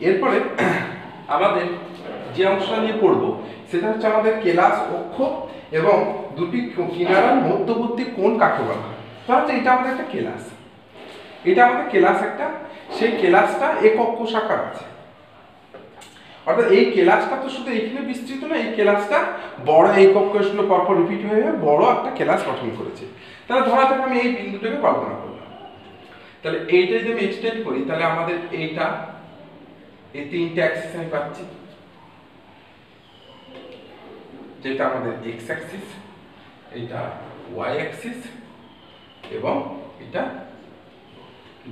এরপরে আমাদের যে অংশটা নিয়ে পড়বো সেটা হচ্ছে আমাদের কেলাস অক্ষ এবং দুটি কিনারার মধ্যবর্তী কোণ কাকে বলা হয়। তাহলে এটা আমাদের একটা কেলাস, এটা আমাদের কেলাস একটা, সেই কেলাসটা একক কোষাকার আছে। অর্থাৎ এই কেলাসটা তো শুধু এইখানে বিস্তৃত না, এই কেলাসটা বড় একক কোষগুলো পরপর রিপিট হয়ে বড় একটা কেলাস গঠন করেছে। তাহলে ধরা যাক আমি এই বিন্দুটাকে কল্পনা করলাম, তাহলে এইটা যদি আমি এক্সটেন্ড করি তাহলে আমাদের এইটা এই তিনটে অ্যাক্সিস আমি পাচ্ছি, যেটা আমাদের এক্স অ্যাক্সিস, এটা ওয়াই অ্যাক্সিস এবং এটা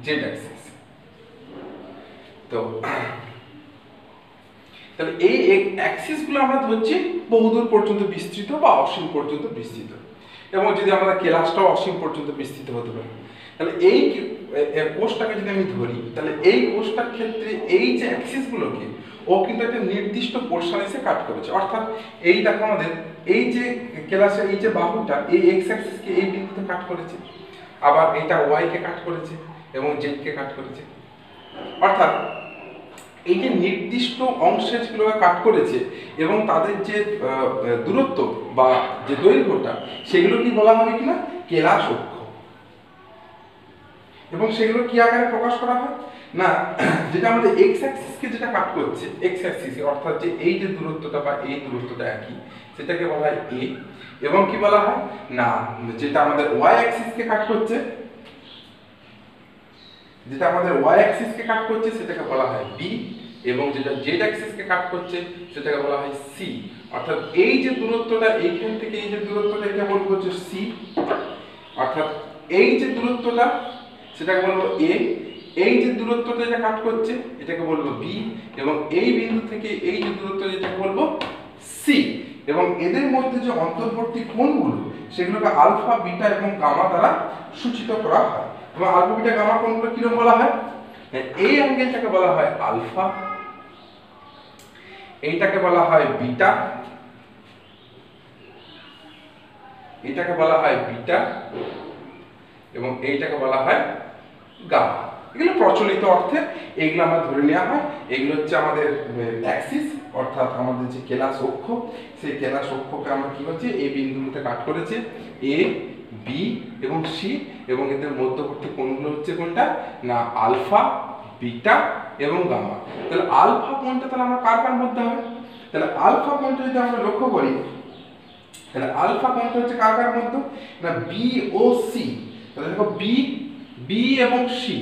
জেড অ্যাক্সিস। তো তাহলে এই অ্যাক্সিসগুলো আমরা ধরছি বহুদূর পর্যন্ত বিস্তৃত বা অসীম পর্যন্ত বিস্তৃত, এবং যদি আমরা কেলাসটাও অসীম পর্যন্ত বিস্তৃত হতে পারে। তাহলে এই কোষটাকে যদি আমি ধরি তাহলে এই কোষটার ক্ষেত্রে এই যে অ্যাক্সিসগুলোকে ও কিন্তু একটা নির্দিষ্ট পোর্শন এসে কাট করেছে। অর্থাৎ এই দেখো আমাদের এই যে কেলাসের এই যে বাহুটা এই এক্স অ্যাক্সিসকে এই বিন্দুতে কাট করেছে, আবার এটা ওয়াই কে কাট করেছে এবং জেড কে কাট করেছে। অর্থাৎ এই যে নির্দিষ্ট অংশে যেগুলোকে কাট করেছে এবং তাদের যে দূরত্ব বা যে দৈর্ঘ্যটা সেগুলো কি বলা হবে কিনা কেলাস অক্ষ। এবং সেগুলো কি আকারে প্রকাশ করা হয় না, যেটা আমাদের এক্স অ্যাক্সিসকে যেটা কাট করছে, এক্স অ্যাক্সিসে অর্থাৎ যে এই যে দূরত্বটা বা এই দূরত্বটা একই, সেটাকে বলা হয় এ। এবং কি বলা হয় না, যেটা আমাদের ওয়াই অ্যাক্সিসকে কাট করছে, যেটা আমাদের ওয়াই অ্যাক্সিসকে কাট করছে সেটাকে বলা হয় বি, এবং যেটা জেড অ্যাক্সিসকে কাট করছে সেটাকে বলা হয় সি। অর্থাৎ এই যে দূরত্বটা এইখান থেকে এই যে দূরত্বটা এটা বলবো হচ্ছে সি, অর্থাৎ এই যে দূরত্বটা সেটাকে বলবো এ, এই যে দূরত্বটা যেটা কাট করছে এটাকে বলবো বি, এবং এই বিন্দু থেকে এই যে দূরত্ব যেটাকে বলবো সি। এবং এদের মধ্যে যে অন্তর্বর্তী কোণগুলো সেগুলোকে আলফা, বিটা এবং গামা দ্বারা সূচিত করা হয়। এবং আলফা, বিটা, গামা কোণগুলো কিরকম বলা হয়, এই অ্যাঙ্গেলটাকে বলা হয় আলফা, এইটাকে বলা হয় বিটা, এটাকে বলা হয় বিটা এবং এইটাকে বলা হয় গামা। এগুলো প্রচলিত অর্থে এগুলো আমরা ধরে নেওয়া হয়। এগুলো হচ্ছে আমাদের অ্যাক্সিস, অর্থাৎ আমাদের যে কেলাস অক্ষ, সেই কেলাস অক্ষকে আমরা কি হচ্ছে এই বিন্দুগুলোতে কাট করেছে এ, বি এবং সি, এবং এদের মধ্যবর্তী কোণগুলো হচ্ছে কোনটা না আলফা, বিটা এবং গামা। তাহলে আলফা কোণটা তাহলে আমরা কার কার মধ্যে হবে, তাহলে আলফা কোণটা যদি আমরা লক্ষ্য করি তাহলে আলফা কোণটা হচ্ছে কার কার মধ্যে না বি ও সি। তাহলে দেখো বি, বি এবং সি,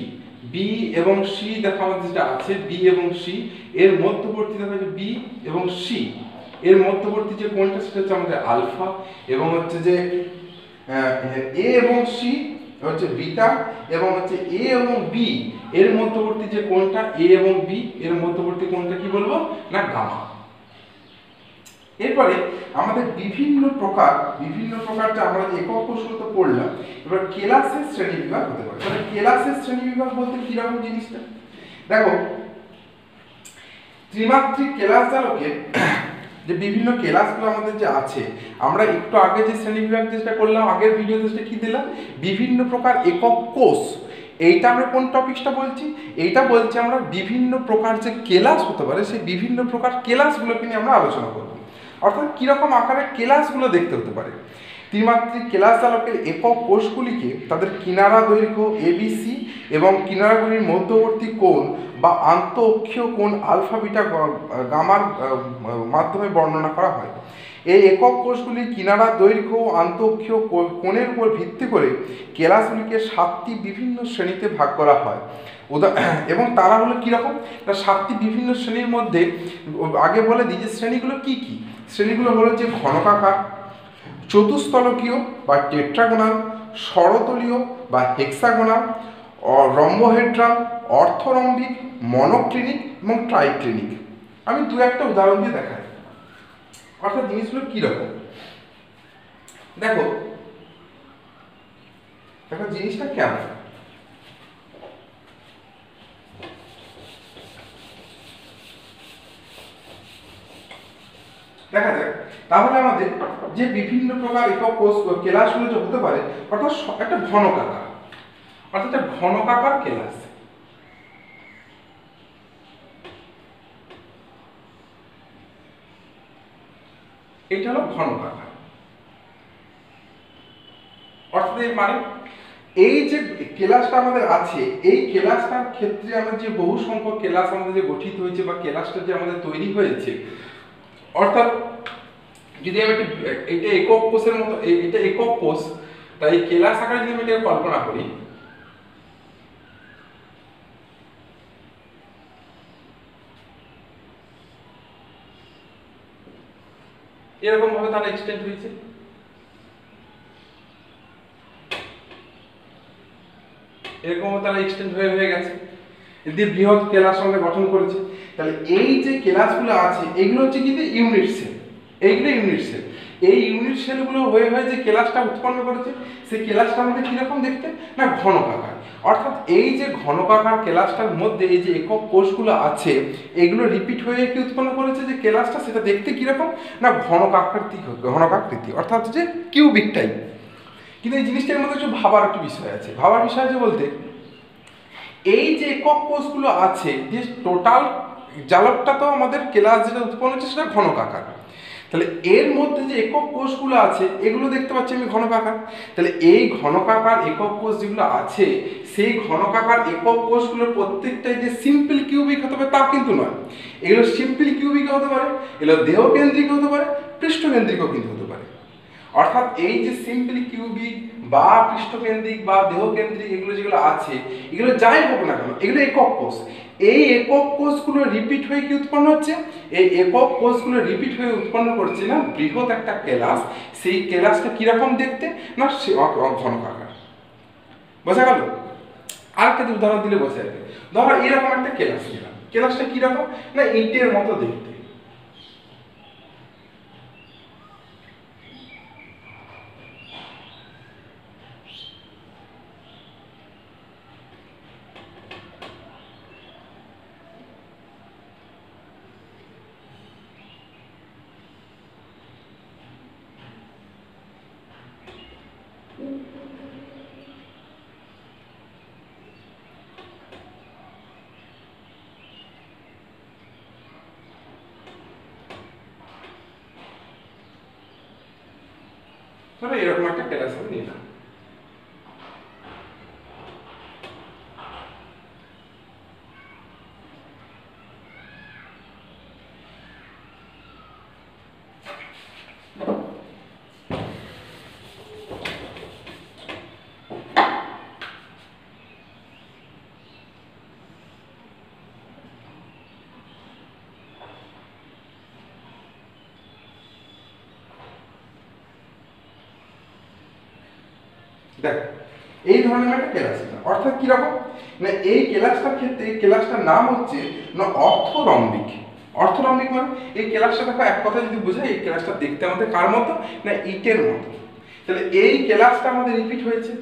বি এবং সি দেখো আমাদের যেটা আছে বি এবং সি এর মধ্যবর্তী দেখো যে বি এবং সি এর মধ্যবর্তী যে কোণটা সেটা হচ্ছে আমাদের আলফা, এবং হচ্ছে যে এ এবং সি হচ্ছে বিটা, এবং হচ্ছে এ এবং বি এর মধ্যবর্তী যে কোণটা এ এবং বি এর মধ্যবর্তী কোণটা কি বলবো না গামা। এরপরে আমাদের বিভিন্ন প্রকার যে আমরা যে একক কোষগুলো তো পড়লাম, এবার কেলাসের শ্রেণী বিভাগ হতে পারে। তাহলে কেলাসের শ্রেণী বিভাগ বলতে কি রকম জিনিসটা দেখো, ত্রিমাত্রিক কেলাস জালকে যে বিভিন্ন কেলাসগুলো আমাদের যে আছে, আমরা একটু আগে যে শ্রেণী বিভাগ যেটা করলাম আগের ভিডিওতে সেটা কি দিলাম বিভিন্ন প্রকার একক কোষ। এইটা আমরা কোন টপিকসটা বলছি, এইটা বলছি আমরা বিভিন্ন প্রকার যে কেলাস হতে পারে সেই বিভিন্ন প্রকার কেলাসগুলোকে নিয়ে আমরা আলোচনা করব। অর্থাৎ কীরকম আকারে কেলাসগুলো দেখতে হতে পারে। ত্রিমাত্রিক কেলাস জালকের একক কোষগুলিকে তাদের কিনারা দৈর্ঘ্য এবিসি এবং কিনারাগুলির মধ্যবর্তী কোণ বা আন্ত অক্ষীয় কোণ আলফা, বিটা, গামার মাধ্যমে বর্ণনা করা হয়। এই একক কোষগুলির কিনারা দৈর্ঘ্য ও আন্ত অক্ষীয় কোণের উপর ভিত্তি করে কেলাসগুলিকে 7টি বিভিন্ন শ্রেণীতে ভাগ করা হয়। এবং তারা হলো কীরকম না 7টি বিভিন্ন শ্রেণীর মধ্যে আগে বলে দিই যে শ্রেণীগুলো কি কি। শ্রেণীগুলো হলো যে ঘনকাকার, চতুস্তলকীয় বা টেট্রাগোনাল, ষড়তলীয় বা হেক্সাগোনাল, রম্বোহেড্রাল, অর্থরম্বিক, মনোক্লিনিক এবং ট্রাইক্লিনিক। আমি দু একটা উদাহরণ দিয়ে দেখাই অর্থাৎ জিনিসগুলো কীরকম। দেখো দেখো জিনিসটা কেমন, দেখা যাক। তাহলে আমাদের যে বিভিন্ন প্রকার একক কোষ কেলাসগুলো যে হতে পারে, অর্থাৎ একটা ঘনকাকার, অর্থাৎ একটা ঘনকাকার কেলাস। এটা হলো ঘনকাকার। অর্থাৎ মানে এই যে কেলাসটা আমাদের আছে, এই কেলাসটার ক্ষেত্রে আমরা যে বহু সংখ্যক কেলাস আমাদের যে গঠিত হয়েছে বা কেলাসটা যে আমাদের তৈরি হয়েছে, অর্থাৎ যদি আমি এটা একক কোষের মতো, এটা একক কোষ, তাই কেলাস আকারে যদি আমি এটা কল্পনা করি, এরকম ভাবে তাহলে এক্সটেন্ড হয়েছে। এরকম তারা এক্সটেন্ড হয়ে গেছে, এদের বৃহৎ কেলাস আমাদের গঠন করেছে। তাহলে এই যে কেলাসগুলো আছে এগুলো হচ্ছে কিন্তু ইউনিট সেল, এইগুলো ইউনিট সেল। এই ইউনিট সেলগুলো হয়ে যে কেলাসটা উৎপন্ন করেছে, সেই কেলাসটা আমাদের কিরকম দেখতে, না ঘনকাকার। অর্থাৎ এই যে ঘনকাকার কেলাসটার মধ্যে এই যে একক কোষগুলো আছে, এগুলো রিপিট হয়ে কি উৎপন্ন করেছে যে কেলাসটা, সেটা দেখতে কিরকম, না ঘনকাকৃতি, অর্থাৎ যে কিউবিক টাইপ। কিন্তু এই জিনিসটার মধ্যে একটু ভাবার একটু বিষয় আছে। ভাবার বিষয় আছে বলতে, এই যে একক কোষগুলো আছে, যে টোটাল জালকটা তো আমাদের কেলাস যেটা উৎপন্ন হচ্ছে সেটা ঘনকাকার। তাহলে এর মধ্যে যে একক কোষগুলো আছে এগুলো দেখতে পাচ্ছি আমি ঘনকাকার। তাহলে এই ঘনকাকার একক কোষ যেগুলো আছে, সেই ঘনকাকার একক কোষগুলোর প্রত্যেকটাই যে সিম্পল কিউবিক হতে পারে তা কিন্তু নয়। এগুলো সিম্পল কিউবিক হতে পারে, এগুলো দেহকেন্দ্রিক হতে পারে, পৃষ্ঠকেন্দ্রিকও কিন্তু হতে পারে। অর্থাৎ এই যে সিম্পল কিউবিক বা পৃষ্ঠকেন্দ্রিক বা দেহকেন্দ্রিক এগুলো যেগুলো আছে, এগুলো যাই হোক না কেন, এগুলো একক কোষ। এই একক কোষগুলো রিপিট হয়ে কি উৎপন্ন হচ্ছে, এই একক কোষগুলো রিপিট হয়ে উৎপন্ন করছে না বৃহৎ একটা কেলাস। সেই কেলাসটা কিরকম দেখতে, না সে ঘনকাকার। বোঝা গেল? আরেকটা উদাহরণ দিলে বোঝা যাবে। ধরো এরকম একটা কেলাস নিলাম, কেলাসটা কিরকম, না ইটের মতো দেখতে। ধরো এরকম একটা কেলাস আমি নিলাম। দেখো এই ধরনের একটা কেলাস, অর্থাৎ কিরকম, না এই কেলাসটার ক্ষেত্রে কেলাসটার নাম হচ্ছে না অর্থরম্বিক। অর্থরম্বিক মানে এই কেলাসটা দেখো এক কথা যদি বোঝাই, এই কেলাসটা দেখতে আমাদের কার মতো, না ইটের মতো। তাহলে এই কেলাসটা আমাদের রিপিট হয়েছে,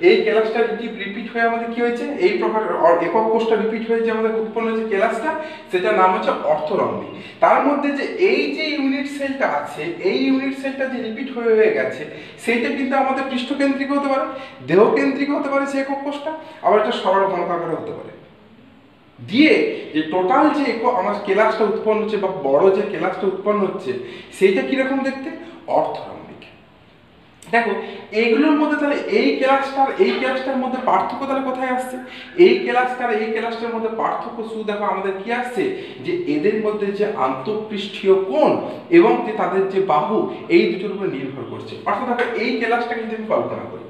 এই কেলাসটা রিপিট হয়ে আমাদের কি হয়েছে, এই প্রকার একক কোষটা রিপিট হয়ে যে আমাদের উৎপন্ন হয়েছে কেলাসটা, সেটার নাম হচ্ছে অর্থরম্বিক। তার মধ্যে যে এই যে ইউনিট সেলটা আছে, এই ইউনিট সেলটা যে রিপিট হয়ে গেছে, সেইটা কিন্তু আমাদের পৃষ্ঠকেন্দ্রিক হতে পারে, দেহকেন্দ্রিক হতে পারে সেই একক কোষটা, আবার একটা সরল ঘনকাকার হতে পারে। দিয়ে যে টোটাল যে আমার কেলাসটা উৎপন্ন হচ্ছে বা বড় যে কেলাসটা উৎপন্ন হচ্ছে, সেইটা কিরকম দেখতে, অর্থরম্বিক। দেখো এইগুলোর মধ্যে তাহলে এই ক্লাসটার মধ্যে পার্থক্য তাহলে কোথায় আসছে, এই ক্লাসটার মধ্যে পার্থক্য শুধু দেখো আমাদের কি আসছে, যে এদের মধ্যে যে আন্তঃপৃষ্ঠীয় কোণ এবং যে তাদের যে বাহু, এই দুটোর উপর নির্ভর করছে। অর্থাৎ দেখো এই ক্লাসটা কিন্তু আমি কল্পনা করি,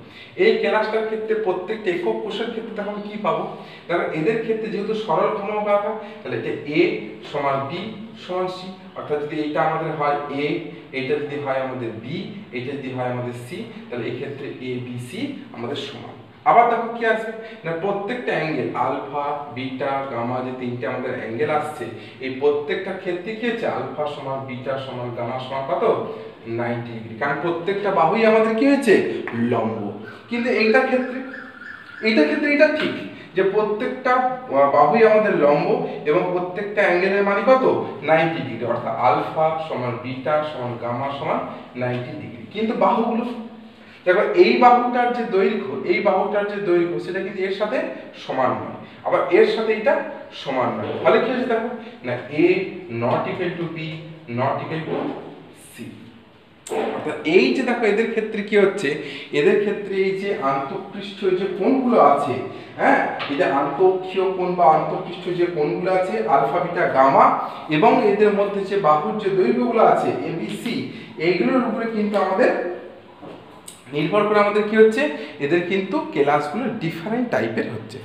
এই ক্লাসটার ক্ষেত্রে প্রত্যেকটা একক কোষের ক্ষেত্রে দেখো আমি কি পাবো, দেখো এদের ক্ষেত্রে যেহেতু সরল ঘনকাকার, তাহলে এটা এ সমান বি সমান সি। অর্থাৎ যদি এইটা আমাদের হয় এ, এটা যদি হয় আমাদের বি, এটা যদি হয় আমাদের সি, তাহলে এই ক্ষেত্রে এ বি সি আমাদের সমান। আবার দেখো কি আছে, না প্রত্যেকটা অ্যাঙ্গেল আলফা বিটা গামা যে তিনটে আমাদের অ্যাঙ্গেল আসছে, এই প্রত্যেকটা ক্ষেত্রে কি হচ্ছে, আলফা সমান বিটা সমান গামা সমান কত, 90 ডিগ্রি। কারণ প্রত্যেকটা বাহুই আমাদের কি হয়েছে, লম্ব। কিন্তু এইটার ক্ষেত্রে এটা ঠিক যে প্রত্যেকটা বাহুই আমাদের লম্ব এবং প্রত্যেকটা অ্যাঙ্গেলের মান কত, 90 ডিগ্রি। অর্থাৎ আলফা সমান বিটা সমান গামা সমান 90 ডিগ্রি। কিন্তু বাহুগুলো দেখো এই বাহুটার যে দৈর্ঘ্য সেটা কিন্তু এর সাথে সমান নয়, আবার এর সাথে এটা সমান নয়। তাহলে কি হচ্ছে দেখো, না A not equal to B not equal to C. অর্থাৎ এই যে দেখো এদের ক্ষেত্রে কি হচ্ছে, এদের ক্ষেত্রে এই যে আন্তঃপৃষ্ঠীয় যে কোণগুলো আছে, হ্যাঁ, এই যে আন্তঃক্ষীয় কোণ বা আন্তঃপৃষ্ঠীয় যে কোণগুলো আছে আলফা বিটা গামা, এবং এদের মধ্যে যে বাহুর যে দৈর্ঘ্যগুলো আছে এবিসি, এইগুলোর উপরে কিন্তু আমাদের নির্ভর করে আমাদের কি হচ্ছে, এদের কিন্তু কেলাসগুলো ডিফারেন্ট টাইপের হচ্ছে।